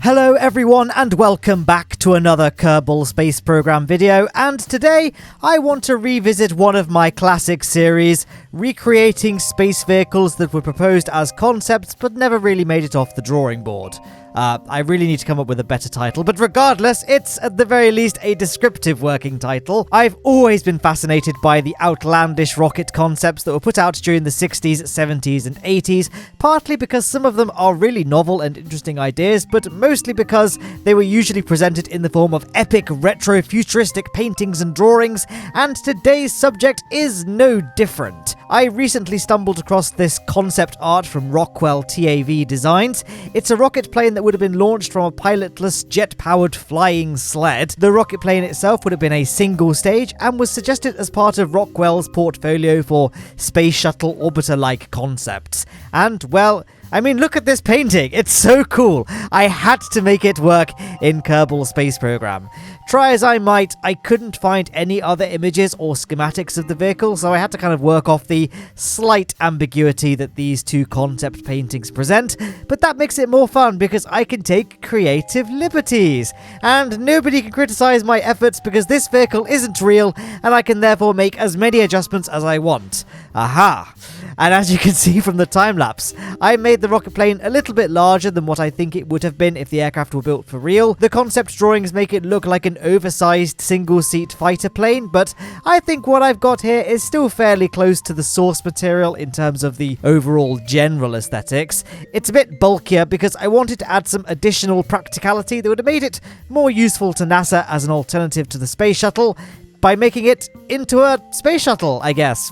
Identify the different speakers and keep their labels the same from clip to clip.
Speaker 1: Hello everyone and welcome back to another Kerbal Space Program video, and today I want to revisit one of my classic series, recreating space vehicles that were proposed as concepts but never really made it off the drawing board. I really need to come up with a better title, but regardless, it's at the very least a descriptive working title. I've always been fascinated by the outlandish rocket concepts that were put out during the 60s, 70s and 80s, partly because some of them are really novel and interesting ideas, but mostly because they were usually presented in the form of epic retro-futuristic paintings and drawings, and today's subject is no different. I recently stumbled across this concept art from Rockwell TAV Designs. It's a rocket plane that would have been launched from a pilotless, jet-powered flying sled. The rocket plane itself would have been a single stage and was suggested as part of Rockwell's portfolio for Space Shuttle orbiter-like concepts. And, well, I mean, look at this painting. It's so cool. I had to make it work in Kerbal Space Program. Try as I might, I couldn't find any other images or schematics of the vehicle, so I had to kind of work off the slight ambiguity that these two concept paintings present, but that makes it more fun because I can take creative liberties. And nobody can criticize my efforts because this vehicle isn't real, and I can therefore make as many adjustments as I want. Aha! And as you can see from the time-lapse, I made the rocket plane a little bit larger than what I think it would have been if the aircraft were built for real. The concept drawings make it look like an oversized single-seat fighter plane, but I think what I've got here is still fairly close to the source material in terms of the overall general aesthetics. It's a bit bulkier because I wanted to add some additional practicality that would have made it more useful to NASA as an alternative to the Space Shuttle, by making it into a space shuttle, I guess.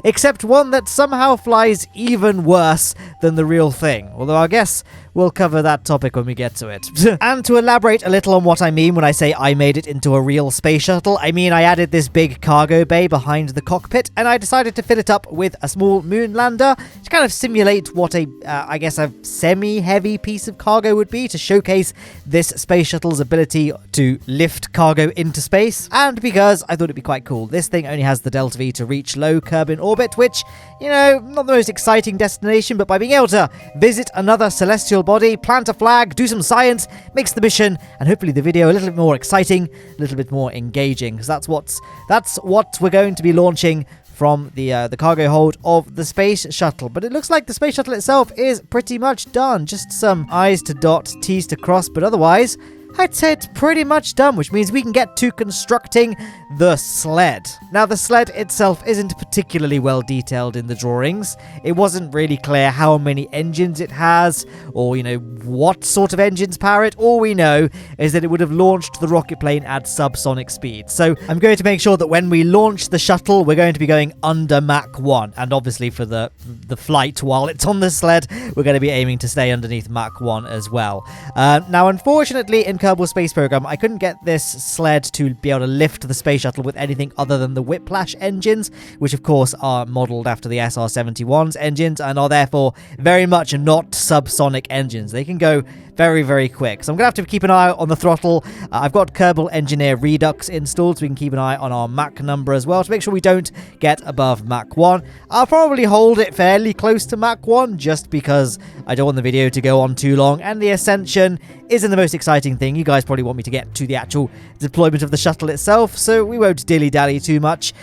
Speaker 1: Except one that somehow flies even worse than the real thing. Although I guess we'll cover that topic when we get to it. And to elaborate a little on what I mean when I say I made it into a real space shuttle, I mean I added this big cargo bay behind the cockpit, and I decided to fill it up with a small moon lander to kind of simulate what I guess a semi-heavy piece of cargo would be, to showcase this space shuttle's ability to lift cargo into space. And because I thought it'd be quite cool. This thing only has the Delta V to reach low Kerbin orbit, which, you know, not the most exciting destination, but by being able to visit another celestial body, plant a flag, do some science, makes the mission and hopefully the video a little bit more exciting, a little bit more engaging, because that's what we're going to be launching from the cargo hold of the Space Shuttle. But it looks like the Space Shuttle itself is pretty much done. Just some I's to dot, T's to cross, but otherwise I'd say it's pretty much done, which means we can get to constructing the sled. Now, the sled itself isn't particularly well detailed in the drawings. It wasn't really clear how many engines it has, or, you know, what sort of engines power it. All we know is that it would have launched the rocket plane at subsonic speed. So I'm going to make sure that when we launch the shuttle, we're going to be going under Mach 1. And obviously for the flight while it's on the sled, we're going to be aiming to stay underneath Mach 1 as well. Now, unfortunately, in Kerbal Space Program, I couldn't get this sled to be able to lift the Space Shuttle with anything other than the Whiplash engines, which of course are modelled after the SR-71's engines and are therefore very much not subsonic engines. They can go very, very quick. So I'm going to have to keep an eye on the throttle. I've got Kerbal Engineer Redux installed, so we can keep an eye on our Mach number as well to make sure we don't get above Mach 1. I'll probably hold it fairly close to Mach 1 just because I don't want the video to go on too long, and the ascension isn't the most exciting thing. You guys probably want me to get to the actual deployment of the shuttle itself, so we won't dilly-dally too much.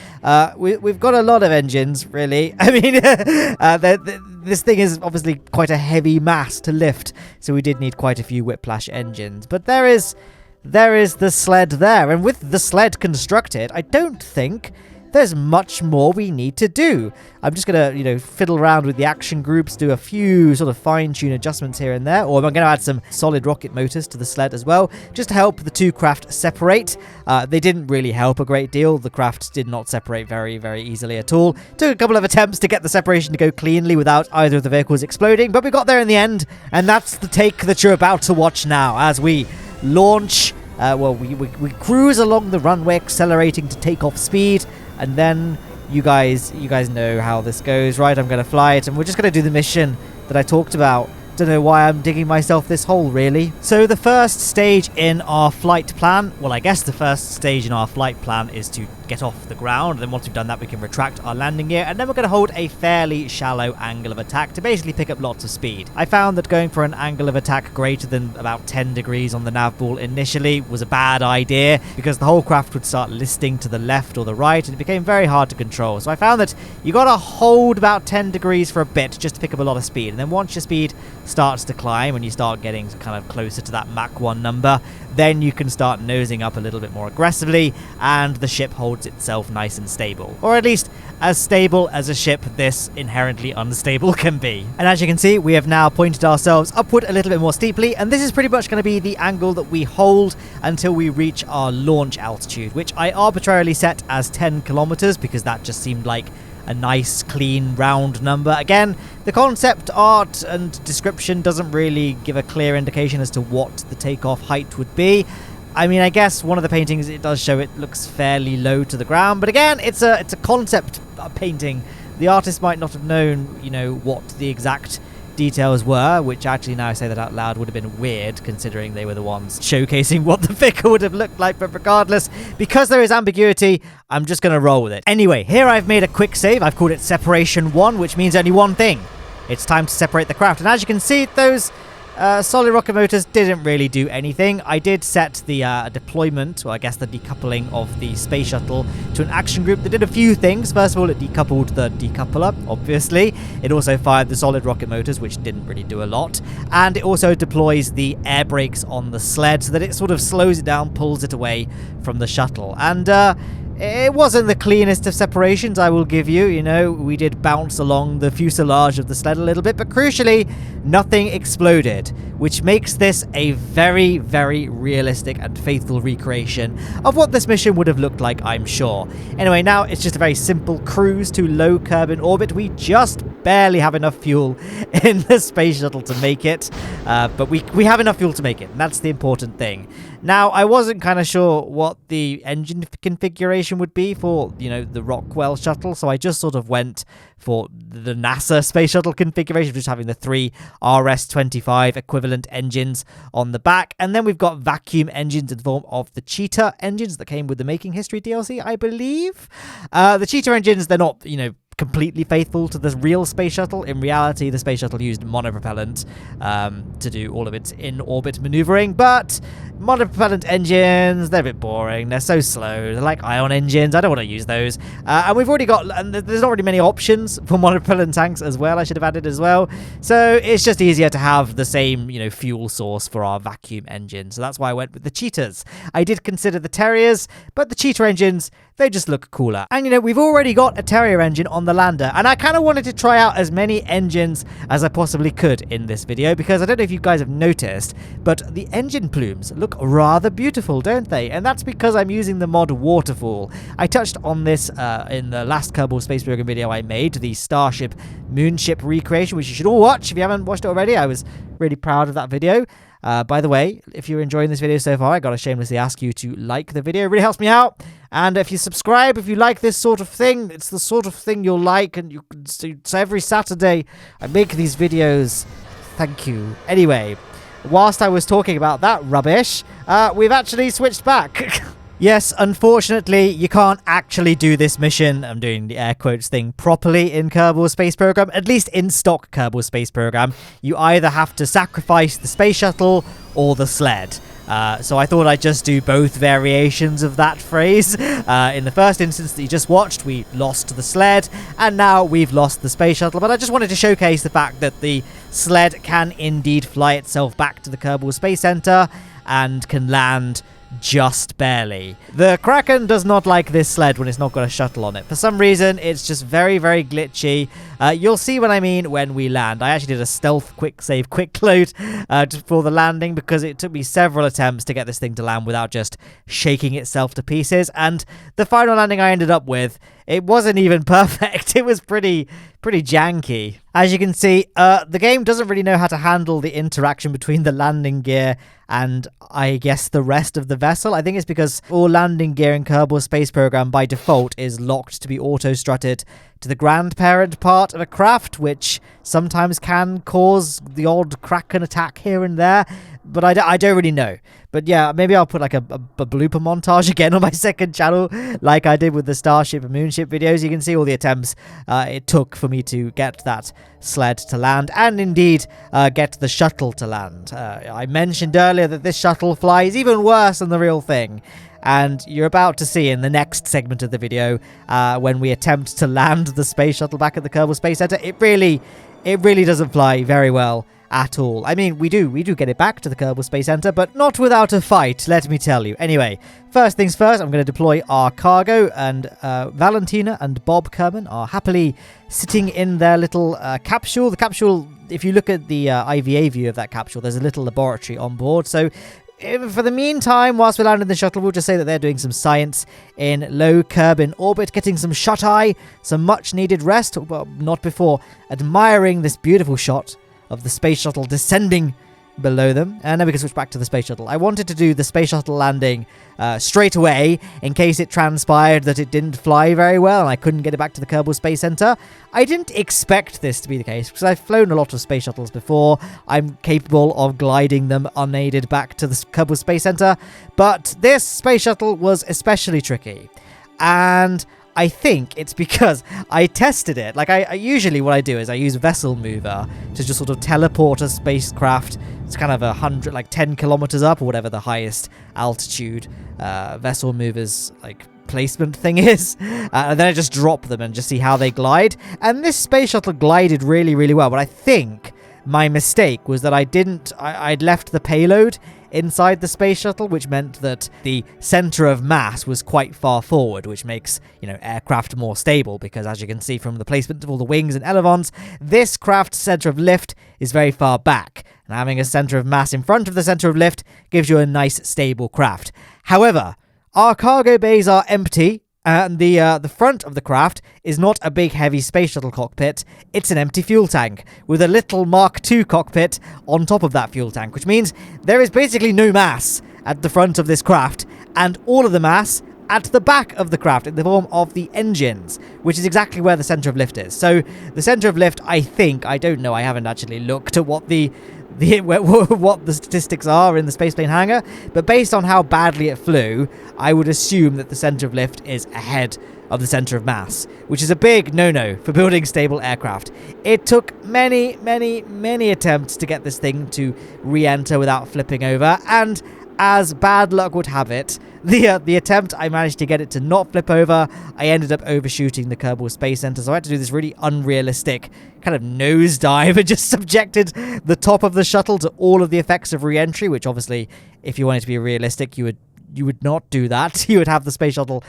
Speaker 1: We've got a lot of engines, really. I mean, this thing is obviously quite a heavy mass to lift, so we did need quite a few Whiplash engines. But there is the sled there, and with the sled constructed, I don't think there's much more we need to do. I'm just going to, you know, fiddle around with the action groups, do a few sort of fine-tune adjustments here and there, or I'm going to add some solid rocket motors to the sled as well, just to help the two craft separate. They didn't really help a great deal. The craft did not separate very, very easily at all. Took a couple of attempts to get the separation to go cleanly without either of the vehicles exploding, but we got there in the end, and that's the take that you're about to watch now as we launch. We cruise along the runway, accelerating to takeoff speed, and then you guys know how this goes, right? I'm going to fly it, and we're just going to do the mission that I talked about Don't know why I'm digging myself this hole, really. So the first stage in our flight plan, well, I guess the first stage in our flight plan is to get off the ground. Then once we've done that, we can retract our landing gear, and then we're going to hold a fairly shallow angle of attack to basically pick up lots of speed. I found that going for an angle of attack greater than about 10 degrees on the nav ball initially was a bad idea, because the whole craft would start listing to the left or the right, and it became very hard to control. So I found that you got to hold about 10 degrees for a bit just to pick up a lot of speed, and then once your speed starts to climb and you start getting kind of closer to that Mach 1 number, then you can start nosing up a little bit more aggressively, and the ship holds itself nice and stable. Or at least as stable as a ship this inherently unstable can be. And as you can see, we have now pointed ourselves upward a little bit more steeply, and this is pretty much going to be the angle that we hold until we reach our launch altitude, which I arbitrarily set as 10 kilometers because that just seemed like a nice, clean, round number. Again, the concept art and description doesn't really give a clear indication as to what the takeoff height would be. I mean, I guess one of the paintings, it does show it looks fairly low to the ground, but again, it's a concept painting. The artist might not have known, you know, what the exact details were, which actually, now I say that out loud, would have been weird considering they were the ones showcasing what the figure would have looked like. But regardless, because there is ambiguity, I'm just going to roll with it. Anyway, here I've made a quick save. I've called it Separation 1, which means only one thing. It's time to separate the craft. And as you can see, those solid rocket motors didn't really do anything. I did set the deployment, or I guess the decoupling of the Space Shuttle to an action group that did a few things. First of all, it decoupled the decoupler, obviously. It also fired the solid rocket motors, which didn't really do a lot. And it also deploys the air brakes on the sled so that it sort of slows it down, pulls it away from the shuttle. And it wasn't the cleanest of separations, I will give you. You know, we did bounce along the fuselage of the sled a little bit, but crucially, nothing exploded, which makes this a very, very realistic and faithful recreation of what this mission would have looked like, I'm sure. Anyway, now it's just a very simple cruise to low Kerbin orbit. We just barely have enough fuel in the Space Shuttle to make it, but we have enough fuel to make it, and that's the important thing. Now, I wasn't kind of sure what the engine configuration would be for, you know, the Rockwell shuttle, so I just sort of went for the NASA Space Shuttle configuration, just having the 3 RS-25 equivalent engines on the back, and then we've got vacuum engines in the form of the Cheetah engines that came with the Making History DLC, I believe. The Cheetah engines, they're not, you know, completely faithful to the real Space Shuttle. In reality, the Space Shuttle used monopropellant to do all of its in-orbit maneuvering, but monopropellant engines, they're a bit boring. They're so slow. They're like ion engines. I don't want to use those. And we've already got, and there's not really many options for monopropellant tanks as well. I should have added as well. So it's just easier to have the same, you know, fuel source for our vacuum engine. So that's why I went with the Cheetahs. I did consider the Terriers, but the Cheetah engines, they just look cooler. And, you know, we've already got a Terrier engine on the lander, and I kind of wanted to try out as many engines as I possibly could in this video, because I don't know if you guys have noticed, but the engine plumes look rather beautiful, don't they? And that's because I'm using the mod Waterfall. I touched on this in the last Kerbal Space Program video I made, the Starship Moonship recreation, which you should all watch if you haven't watched it already. I was really proud of that video. By the way, if you're enjoying this video so far, I gotta shamelessly ask you to like the video. It really helps me out. And if you subscribe, if you like this sort of thing, it's the sort of thing you'll like. And you can see, so every Saturday I make these videos. Thank you. Anyway, whilst I was talking about that rubbish, we've actually switched back. Yes, unfortunately, you can't actually do this mission, I'm doing the air quotes thing, properly in Kerbal Space Program, at least in stock Kerbal Space Program. You either have to sacrifice the Space Shuttle or the sled. So I thought I'd just do both variations of that phrase. In the first instance that you just watched, we lost the sled, and now we've lost the Space Shuttle. But I just wanted to showcase the fact that the sled can indeed fly itself back to the Kerbal Space Center and can land just barely. The Kraken does not like this sled when it's not got a shuttle on it. For some reason, it's just very, very glitchy. You'll see what I mean when we land. I actually did a stealth quick save, quick load for the landing, because it took me several attempts to get this thing to land without just shaking itself to pieces. And the final landing I ended up with, it wasn't even perfect. It was pretty janky. As you can see, the game doesn't really know how to handle the interaction between the landing gear and I guess the rest of the vessel. I think it's because all landing gear in Kerbal Space Program by default is locked to be auto-strutted to the grandparent part of a craft, which sometimes can cause the odd Kraken attack here and there, but I don't really know. But yeah, maybe I'll put like a blooper montage again on my second channel, like I did with the Starship and Moonship videos. You can see all the attempts it took for me to get that sled to land, and indeed get the shuttle to land. I mentioned earlier that this shuttle flies even worse than the real thing, and you're about to see in the next segment of the video when we attempt to land the space shuttle back at the Kerbal Space Center. It really doesn't fly very well at all. I mean, we do get it back to the Kerbal Space Center, but not without a fight, let me tell you. Anyway, first things first, I'm going to deploy our cargo, and Valentina and Bob Kerman are happily sitting in their little capsule. The capsule, if you look at the IVA view of that capsule, there's a little laboratory on board, so for the meantime, whilst we're landing the shuttle, we'll just say that they're doing some science in low Kerbin orbit, getting some shut-eye, some much-needed rest, well, not before admiring this beautiful shot of the space shuttle descending below them. And then we can switch back to the space shuttle. I wanted to do the space shuttle landing straight away in case it transpired that it didn't fly very well and I couldn't get it back to the Kerbal Space Center. I didn't expect this to be the case because I've flown a lot of space shuttles before. I'm capable of gliding them unaided back to the Kerbal Space Center, but this space shuttle was especially tricky. And I think it's because I tested it. Like, I usually what I do is I use Vessel Mover to just sort of teleport a spacecraft. It's kind of 100, like 10 kilometers up or whatever the highest altitude Vessel Mover's like placement thing is. And then I just drop them and just see how they glide. And this space shuttle glided really, really well. But I think my mistake was that I'd left the payload inside the space shuttle, which meant that the center of mass was quite far forward, which makes, aircraft more stable, because as you can see from the placement of all the wings and elevons, this craft's center of lift is very far back, and having a center of mass in front of the center of lift gives you a nice stable craft. However, our cargo bays are empty, and the front of the craft is not a big heavy space shuttle cockpit, it's an empty fuel tank, with a little Mark II cockpit on top of that fuel tank, which means there is basically no mass at the front of this craft, and all of the mass at the back of the craft in the form of the engines, which is exactly where the center of lift is. So the center of lift, I don't know, I haven't actually looked at what what the statistics are in the spaceplane hangar, but based on how badly it flew, I would assume that the center of lift is ahead of the center of mass, which is a big no-no for building stable aircraft. It took many, many, many attempts to get this thing to re-enter without flipping over, and as bad luck would have it, the attempt I managed to get it to not flip over, I ended up overshooting the Kerbal Space Center, so I had to do this really unrealistic kind of nosedive and just subjected the top of the shuttle to all of the effects of re-entry, which obviously, if you wanted to be realistic, you would not do that. You would have the space shuttle,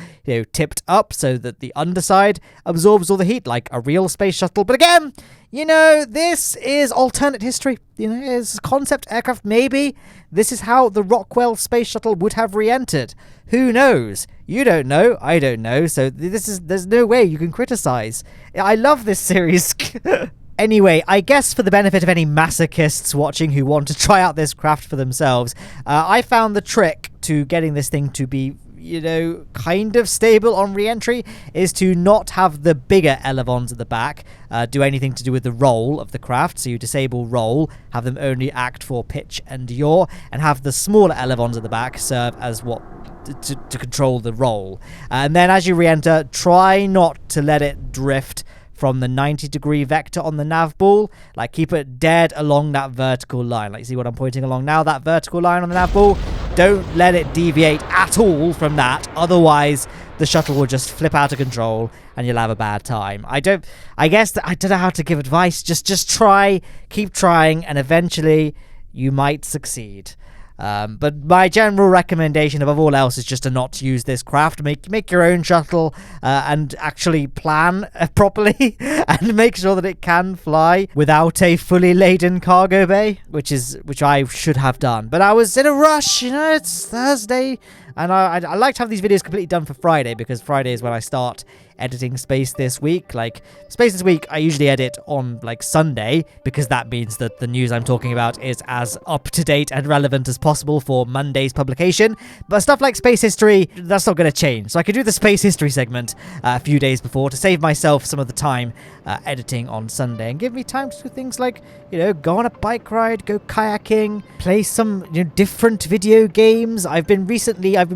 Speaker 1: tipped up so that the underside absorbs all the heat like a real space shuttle. But again, this is alternate history. It's concept aircraft. Maybe this is how the Rockwell Space Shuttle would have re-entered. Who knows? You don't know. I don't know. So there's no way you can criticize. I love this series. Anyway, I guess for the benefit of any masochists watching who want to try out this craft for themselves, I found the trick to getting this thing to be, kind of stable on re-entry is to not have the bigger elevons at the back do anything to do with the roll of the craft. So you disable roll, have them only act for pitch and yaw, and have the smaller elevons at the back serve as to control the roll. And then as you re-enter, try not to let it drift from the 90-degree vector on the nav ball. Like, keep it dead along that vertical line. Like, see what I'm pointing along now? That vertical line on the nav ball? Don't let it deviate at all from that. Otherwise, the shuttle will just flip out of control and you'll have a bad time. I don't know how to give advice. Just try, keep trying, and eventually you might succeed. But my general recommendation above all else is just to not use this craft. Make your own shuttle and actually plan properly and make sure that it can fly without a fully laden cargo bay, which I should have done. But I was in a rush, it's Thursday And I like to have these videos completely done for Friday, because Friday is when I start editing Space this week. Like, Space this week, I usually edit on, like, Sunday, because that means that the news I'm talking about is as up-to-date and relevant as possible for Monday's publication. But stuff like space history, that's not going to change. So I could do the space history segment a few days before to save myself some of the time editing on Sunday, and give me time to do things like, you know, go on a bike ride, go kayaking, play some, you know, different video games. I've been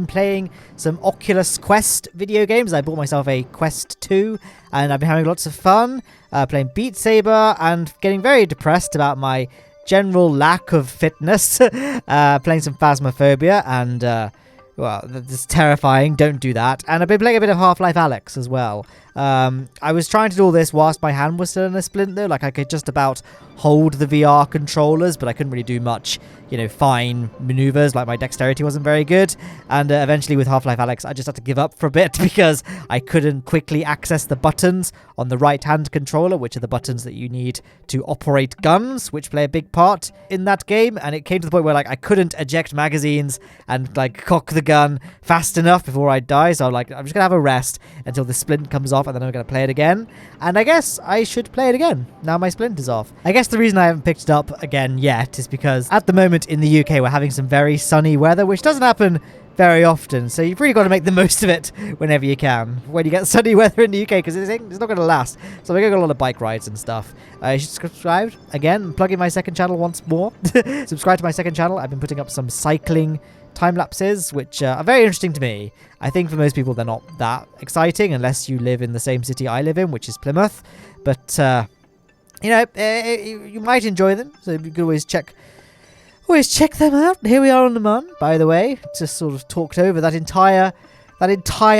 Speaker 1: playing some Oculus Quest video games. I bought myself a Quest 2, and I've been having lots of fun playing Beat Saber and getting very depressed about my general lack of fitness. Playing some Phasmophobia, and well, that's terrifying. Don't do that. And I've been playing a bit of Half-Life Alyx as well. I was trying to do all this whilst my hand was still in a splint, though. Like, I could just about hold the VR controllers, but I couldn't really do much, you know, fine maneuvers. Like, my dexterity wasn't very good. And eventually with Half-Life Alyx, I just had to give up for a bit because I couldn't quickly access the buttons on the right-hand controller, which are the buttons that you need to operate guns, which play a big part in that game. And it came to the point where, like, I couldn't eject magazines and, like, cock the gun fast enough before I'd die. So I'm like, I'm just going to have a rest until the splint comes off, and then I'm going to play it again. And I guess I should play it again now my splint is off. I guess the reason I haven't picked it up again yet is because at the moment in the UK we're having some very sunny weather, which doesn't happen very often, so you've really got to make the most of it whenever you can when you get sunny weather in the UK, because it's not going to last. So we're going to go on a lot of bike rides and stuff. You should subscribe. Again, I'm plugging my second channel once more. Subscribe to my second channel. I've been putting up some cycling time lapses, which are very interesting to me. I think for most people they're not that exciting unless you live in the same city I live in, which is Plymouth. But you know, you might enjoy them, so you could always check them out. Here we are on the Mun, by the way. Just sort of talked over that entire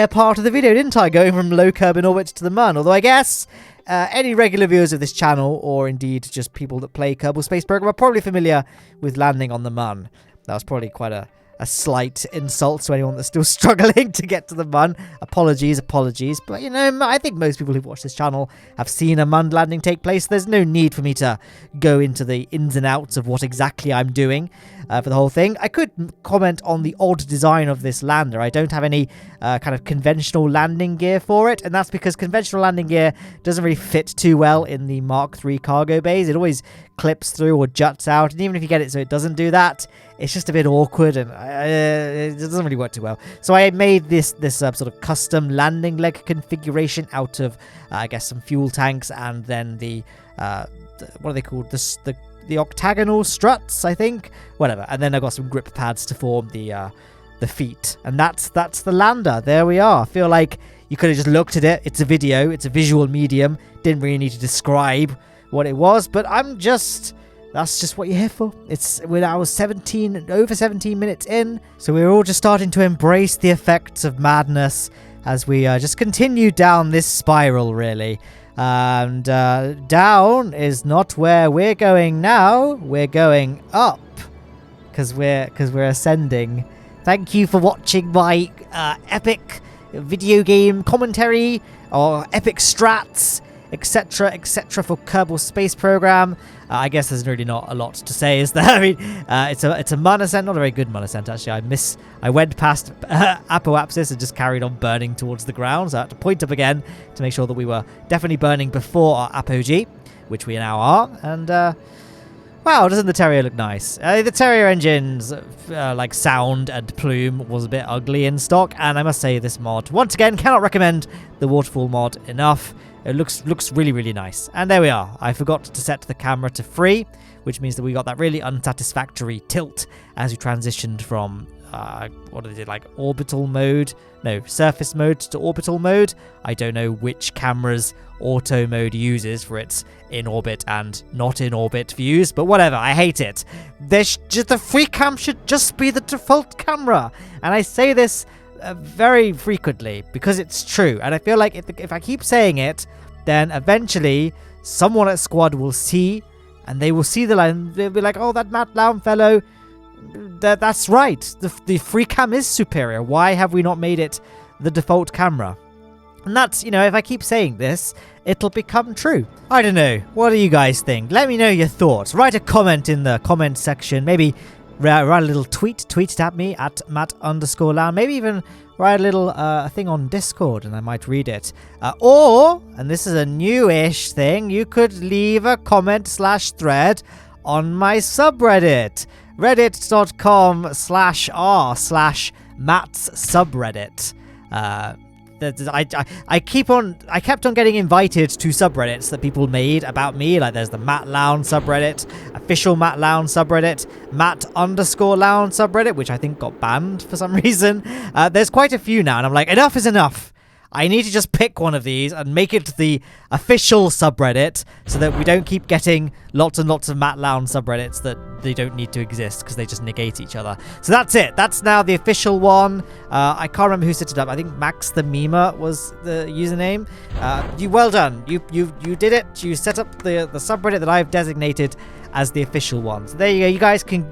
Speaker 1: part of the video, didn't I? Going from low curb in orbit to the Mun. Although I guess any regular viewers of this channel, or indeed just people that play Kerbal Space Program, are probably familiar with landing on the Mun. That was probably quite a slight insult to anyone that's still struggling to get to the Mun. Apologies. But, you know, I think most people who watch this channel have seen a Mun landing take place. There's no need for me to go into the ins and outs of what exactly I'm doing for the whole thing. I could comment on the odd design of this lander. I don't have any kind of conventional landing gear for it, and that's because conventional landing gear doesn't really fit too well in the Mark III cargo bays. It always clips through or juts out, and even if you get it so it doesn't do that, it's just a bit awkward, and it doesn't really work too well. So I made this sort of custom landing leg configuration out of, I guess, some fuel tanks, and then the what are they called? The octagonal struts, I think. Whatever. And then I got some grip pads to form the feet, and that's the lander. There we are. I feel like you could have just looked at it. It's a video. It's a visual medium. Didn't really need to describe what it was, but that's just what you're here for. We're now over 17 minutes in, so we're all just starting to embrace the effects of madness as we just continue down this spiral, really. And down is not where we're going now. We're going up, because we're ascending. Thank you for watching my epic video game commentary, or epic strats, etc., for Kerbal Space Program. I guess there's really not a lot to say, is there? I mean, it's a Mun ascent, not a very good Mun ascent, actually. I went past apoapsis and just carried on burning towards the ground, so I had to point up again to make sure that we were definitely burning before our apogee, which we now are. And wow, doesn't the Terrier look nice? The Terrier engine's like sound and plume was a bit ugly in stock, and I must say this mod, once again, cannot recommend the waterfall mod enough. It looks really, really nice. And there we are. I forgot to set the camera to free, which means that we got that really unsatisfactory tilt as we transitioned from, what is it, like orbital mode? No, surface mode to orbital mode. I don't know which camera's auto mode uses for its in-orbit and not in-orbit views, but whatever, I hate it. The free cam should just be the default camera. And I say this very frequently because it's true, and I feel like if I keep saying it, then eventually someone at Squad will see, and they will see the line. They'll be like, "Oh, that Matt Lowne fellow, that's right. The free cam is superior. Why have we not made it the default camera?" And that's, you know, if I keep saying this, it'll become true. I don't know. What do you guys think? Let me know your thoughts. Write a comment in the comment section. Maybe write a little tweet it at me at Matt_Lowne. Maybe even write a little thing on Discord and I might read it. Or, and this is a newish thing, you could leave a comment/thread on my subreddit, reddit.com/r/Matt's subreddit. I kept on getting invited to subreddits that people made about me. Like there's the Matt Lowne subreddit, official Matt Lowne subreddit, Matt_Lowne subreddit, which I think got banned for some reason. There's quite a few now, and I'm like, enough is enough. I need to just pick one of these and make it the official subreddit so that we don't keep getting lots and lots of Matt Lowne subreddits that they don't need to exist because they just negate each other. So that's it. That's now the official one. I can't remember who set it up. I think Max the Memer was the username. Well done. You did it. You set up the subreddit that I've designated as the official one. So there you go. You guys can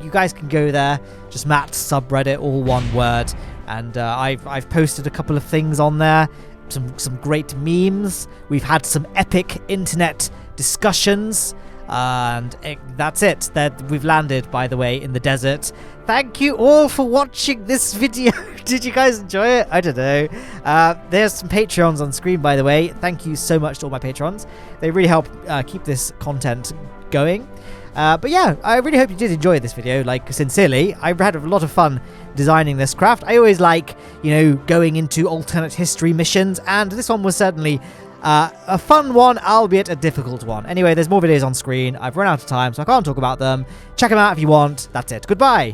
Speaker 1: go there. Just Matt's subreddit, all one word. And I've posted a couple of things on there. Some great memes. We've had some epic internet discussions. And that's it. We've landed, by the way, in the desert. Thank you all for watching this video. Did you guys enjoy it? I don't know. There's some Patreons on screen, by the way. Thank you so much to all my patrons. They really help keep this content going. But yeah, I really hope you did enjoy this video, like, sincerely. I had a lot of fun designing this craft. I always like, going into alternate history missions, and this one was certainly a fun one, albeit a difficult one. Anyway, there's more videos on screen. I've run out of time, so I can't talk about them. Check them out if you want. That's it. Goodbye!